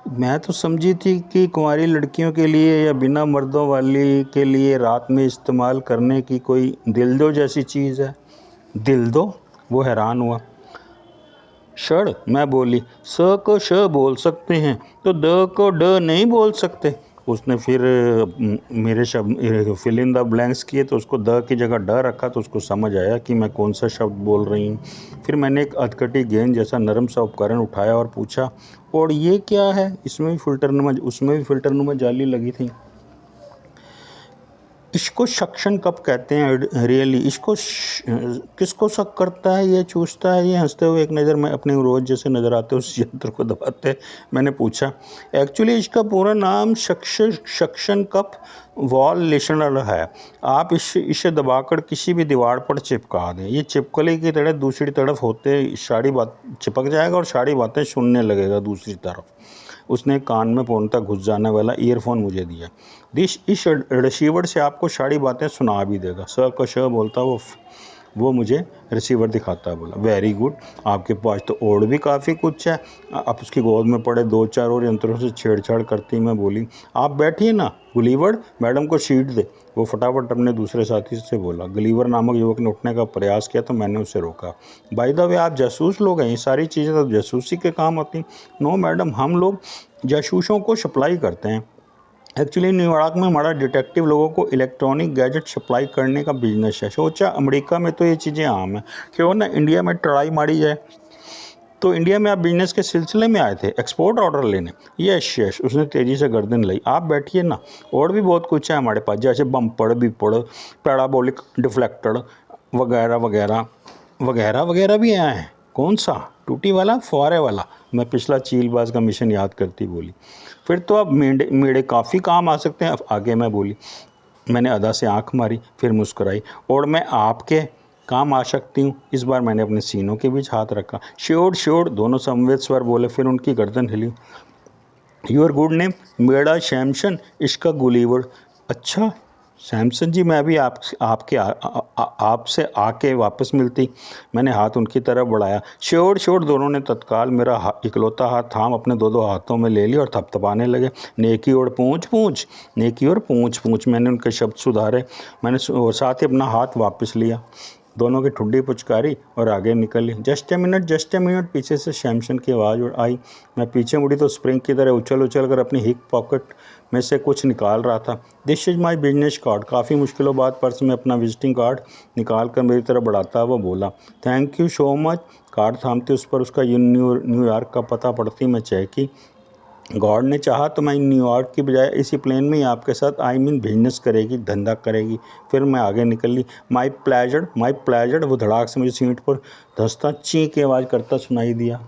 मैं तो समझी थी कि कुंवारी लड़कियों के लिए या बिना मर्दों वाली के लिए रात में इस्तेमाल करने की कोई दिलदो जैसी चीज़ है। दिलदो? वो हैरान हुआ। शड़, मैं बोली। स को श बोल सकते हैं तो द को ड नहीं बोल सकते। उसने फिर मेरे शब्द फिल इन द ब्लैंक्स किए तो उसको द की जगह ड रखा तो उसको समझ आया कि मैं कौन सा शब्द बोल रही हूँ। फिर मैंने एक अधकटी गेंद जैसा नरम सा उपकरण उठाया और पूछा, और ये क्या है? इसमें भी फिल्टरनुमा जाली लगी थी। इसको सक्शन कप कहते हैं। रियली इसको किसको शक करता है, ये चूसता है? ये हंसते हुए एक नज़र में अपने रोज़ जैसे नज़र आते उस यंत्र को दबाते मैंने पूछा। एक्चुअली इसका पूरा नाम सक्शन कप वॉल लिसनर है। आप इसे दबाकर किसी भी दीवार पर चिपका दें। ये चिपकली की तरह दूसरी तरफ होते सारी बात चिपक जाएगा और सारी बातें सुनने लगेगा दूसरी तरफ। उसने कान में पूर्णतः घुस जाने वाला ईयरफोन मुझे दिया। इस रिसीवर से आपको सारी बातें सुना भी देगा। स को श बोलता वो मुझे रिसीवर दिखाता है। बोला, वेरी गुड, आपके पास तो और भी काफ़ी कुछ है। आप उसकी गोद में पड़े 2-4 और यंत्रों से छेड़छाड़ करती मैं बोली, आप बैठिए ना गुलीवर, मैडम को सीट दे। वो फटाफट अपने दूसरे साथी से बोला। गुलीवर नामक युवक ने उठने का प्रयास किया तो मैंने उसे रोका। बाय द वे, आप जासूस लोग हैं, ये सारी चीज़ें तो जासूसी के काम आती। नो मैडम, हम लोग जासूसों को सप्लाई करते हैं। एक्चुअली न्यूयॉर्क में हमारा डिटेक्टिव लोगों को इलेक्ट्रॉनिक गैजेट सप्लाई करने का बिजनेस है। सोचा अमेरिका में तो ये चीज़ें आम हैं, क्यों ना इंडिया में ट्राई मारी जाए। तो इंडिया में आप बिजनेस के सिलसिले में आए थे, एक्सपोर्ट ऑर्डर लेने? यस, उसने तेज़ी से गर्दन ली। आप बैठिए ना, और भी बहुत कुछ है हमारे पास, जैसे बम्पर बिपड़, पैराबोलिक डिफ्लेक्टर वगैरह वगैरह वगैरह वगैरह भी आए हैं। कौन सा? टूटी वाला, फुहारे वाला? मैं पिछला चीलबाज का मिशन याद करती बोली। फिर तो अब मेरे काफ़ी काम आ सकते हैं। अब आगे मैं बोली। मैंने अदा से आंख मारी, फिर मुस्कुराई। और मैं आपके काम आ सकती हूँ? इस बार मैंने अपने सीनों के बीच हाथ रखा। श्योर, दोनों समवेत स्वर बोले। फिर उनकी गर्दन हिली। Your good name? मेरा सैमसन, इसका गुलीवर। अच्छा सैमसन जी, मैं भी आपसे आके वापस मिलती। मैंने हाथ उनकी तरफ बढ़ाया। श्योर, दोनों ने तत्काल मेरा इकलौता हाथ थाम अपने दो हाथों में ले लिया और थपथपाने लगे। नेकी और पूंछ, नेकी और पूंछ, मैंने उनके शब्द सुधारे। और साथ ही अपना हाथ वापस लिया। दोनों की ठुड्डी पुचकारी और आगे निकली। जस्ट ए मिनट, पीछे से सैमसन की आवाज़ आई। मैं पीछे मुड़ी तो स्प्रिंग की तरह उछल कर अपनी हिप पॉकेट में से कुछ निकाल रहा था। This is my business card. काफ़ी मुश्किलों बाद पर्स में अपना विजिटिंग कार्ड निकाल कर मेरी तरफ बढ़ाता वो बोला, thank you so much. Card थामते उस पर उसका न्यूयॉर्क का पता पड़ती मैं चहकी। गॉड ने चाहा तो मैं न्यूयॉर्क की बजाय इसी प्लेन में ही आपके साथ बिजनेस करेगी, धंधा करेगी। फिर मैं आगे निकल ली। My pleasure. वो धड़ाक से मुझे सीट पर धंसता ची की आवाज़ करता सुनाई दिया।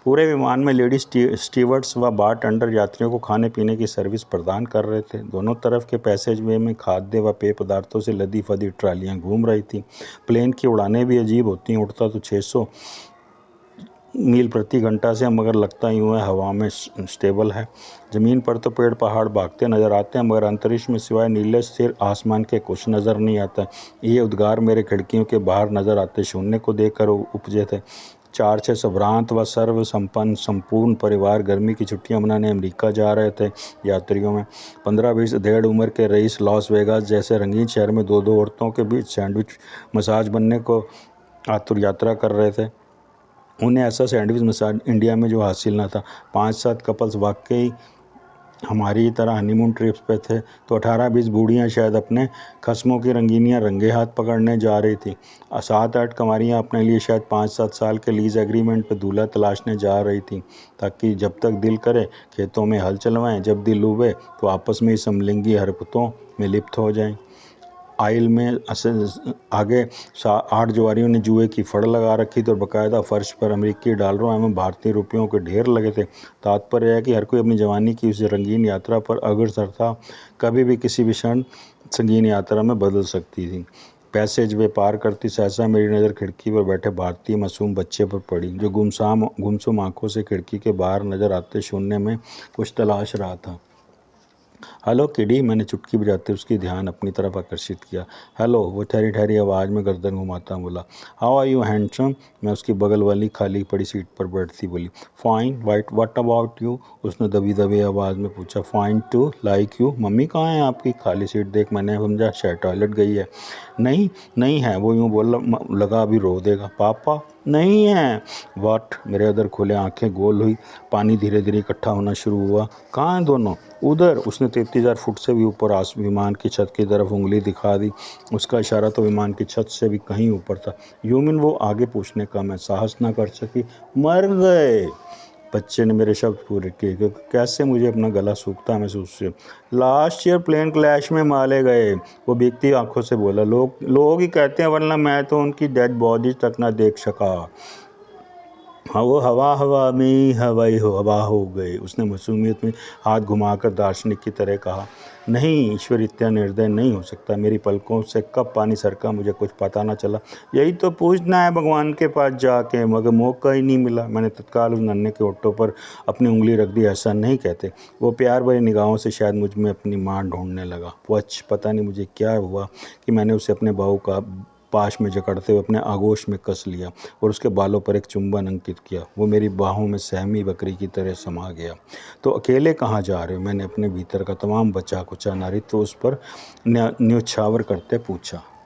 पूरे विमान में लेडी स्टीवर्ड्स व बार टेंडर यात्रियों को खाने पीने की सर्विस प्रदान कर रहे थे। दोनों तरफ के पैसेज वे में खाद्य व पेय पदार्थों से लदी फदी ट्रालियाँ घूम रही थी। प्लेन की उड़ानें भी अजीब होती हैं। उड़ता तो 600 मील प्रति घंटा से, मगर लगता यूँ है हवा में स्टेबल है। ज़मीन पर तो पेड़ पहाड़ भागते नज़र आते हैं, मगर अंतरिक्ष में सिवाय नीले स्थिर आसमान के कुछ नज़र नहीं आता। ये उद्गार मेरे खिड़कियों के बाहर नज़र आते शून्य को देखकर उपजे थे। 4-6 संभ्रांत व सर्व संपूर्ण परिवार गर्मी की छुट्टियां मनाने अमेरिका जा रहे थे। यात्रियों में 15-20 अधेड़ उम्र के रईस लॉस वेगास जैसे रंगीन शहर में दो औरतों के बीच सैंडविच मसाज बनने को आतुर यात्रा कर रहे थे। उन्हें ऐसा सैंडविच मसाज इंडिया में जो हासिल ना था। 5-7 कपल्स वाकई हमारी तरह हनीमून ट्रिप्स पे थे, तो 18-20 बूढ़ियाँ शायद अपने खस्मों की रंगीनियाँ रंगे हाथ पकड़ने जा रही थी। 7-8 कंवारियाँ अपने लिए शायद 5-7 साल के लीज एग्रीमेंट पे दूल्हा तलाशने जा रही थी, ताकि जब तक दिल करे खेतों में हल चलवाएं, जब दिल उबे तो आपस में ही समलिंगी हरकतों में लिप्त हो जाएं। आइल में आगे 8 जुआरियों ने जुए की फड़ लगा रखी थी और बाकायदा फर्श पर अमेरिकी डॉलरों एवं भारतीय रुपयों के ढेर लगे थे। तात्पर्य है कि हर कोई अपनी जवानी की उस रंगीन यात्रा पर अग्रसर था। कभी भी किसी भी क्षण संगीन यात्रा में बदल सकती थी। पैसेज वे पार करती सहसा मेरी नज़र खिड़की पर बैठे भारतीय मासूम बच्चे पर पड़ी, जो गुमसुम आंखों से खिड़की के बाहर नज़र आते शून्य में कुछ तलाश रहा था। हेलो किडी, मैंने चुटकी बजाते उसकी ध्यान अपनी तरफ आकर्षित किया। हेलो, वो ठहरी ठहरी आवाज़ में गर्दन घुमाता बोला। हाउ आर यू हैंडसम, मैं उसकी बगल वाली खाली पड़ी सीट पर बैठती बोली। फाइन, व्हाट अबाउट यू, उसने दबी दबी आवाज़ में पूछा। Fine too, like you. Mummy कहाँ है आपकी, खाली सीट देख मैंने समझा शायद टॉयलेट गई है। नहीं नहीं है, वो यूँ बोल लगा अभी रो देगा। पापा नहीं है। वाट, मेरे अदर खोले, आंखें गोल हुई, पानी धीरे धीरे इकट्ठा होना शुरू हुआ। कहाँ हैं दोनों, उधर, उसने 33,000 फुट से भी ऊपर विमान की छत की तरफ उंगली दिखा दी। उसका इशारा तो विमान की छत से भी कहीं ऊपर था। यूमिन, वो आगे पूछने का मैं साहस ना कर सकी। मर गए, बच्चे ने मेरे शब्द पूरे किए क्योंकि कैसे मुझे अपना गला सूखता महसूस हुआ। लास्ट ईयर प्लेन क्लैश में मारे गए, वो भीगती आंखों से बोला। लोग ही कहते हैं, वरना मैं तो उनकी डेड बॉडी तक ना देख सका। हाँ, वो हवा में हवा हो गए, उसने मासूमियत में हाथ घुमाकर दार्शनिक की तरह कहा। नहीं, ईश्वर इतना निर्दय नहीं हो सकता। मेरी पलकों से कब पानी सरका मुझे कुछ पता ना चला। यही तो पूछना है भगवान के पास जाके, मगर मौका ही नहीं मिला। मैंने तत्काल उस नन्हे के होठों पर अपनी उंगली रख दी। ऐसा नहीं कहते। वो प्यार भरी निगाहों से शायद मुझ में अपनी मां ढूंढने लगा। पता नहीं मुझे क्या हुआ कि मैंने उसे अपने बाहू का पाश में जकड़ते हुए अपने आगोश में कस लिया और उसके बालों पर एक चुंबन अंकित किया। वो मेरी बाहों में सहमी बकरी की तरह समा गया। तो अकेले कहाँ जा रहे हो, मैंने अपने भीतर का तमाम बचा कुचा नारित्व उस पर न्योछावर करते पूछा।